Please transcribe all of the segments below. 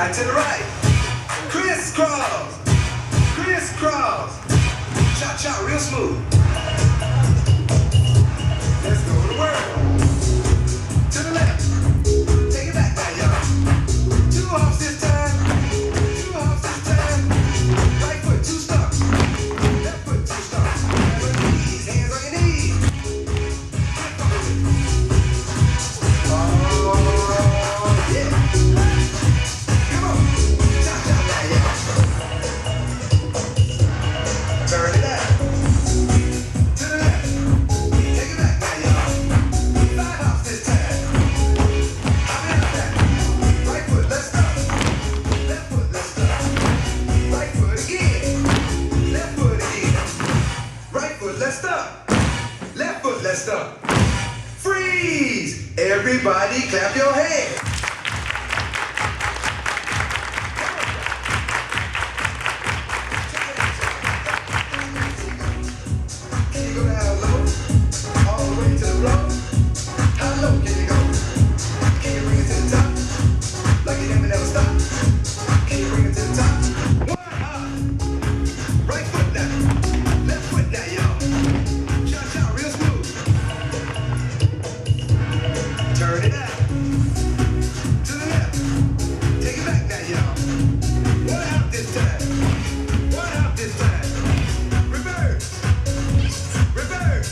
slide to the right. Crisscross, crisscross. Cha-cha, real smooth. Let's go to work. To the left. Take it back now, y'all. 2 hops this time. 2 hops this time. Right foot, 2 stumps. Left foot, 2 stumps. Hands on your knees. Hands on your knees. Oh, yeah. Come on. Cha-cha now, y'all. Turn it out. To the left. Take it back now, y'all. 5 hops this time. Hop it out there. Right foot, let's stop. Left foot, let's stop. Right foot again. Left foot again. Right foot, let's stop. Left foot, let's stop. Freeze! Everybody clap your hands. Can you go down low? All the way to the floor? How low can you go? Can you bring it to the top? Like you never stop? Can you bring it to the top? 1 hop. Right foot now. Left foot now, y'all. Cha-cha, real smooth. Turn it out. To the left. Take it back now, y'all. 1 hop this time. 1 hop this time. Reverse. Reverse.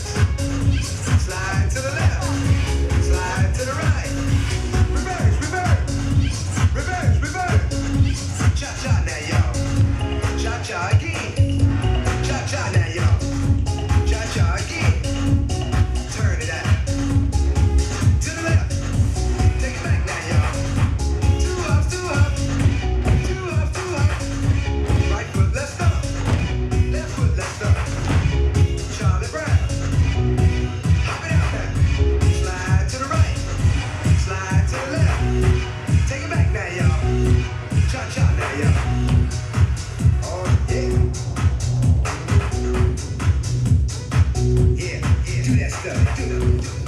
Slide to the left. Slide to the right. Reverse, reverse. Reverse, reverse. Cha-cha now, y'all. Cha-cha again. Cha-cha now, y'all. Cha-cha again. Turn it out. To the left. Take it back now, y'all. 2 hops, 2 hops. 2 hops, 2 hops. Right foot, let's stop. Left foot, let's stop. Charlie Brown. Hop it out there. Slide to the right. Slide to the left. Take it back now, y'all. Cha-cha now, y'all. Oh, yeah. Yeah, yeah. Do that stuff. Do that.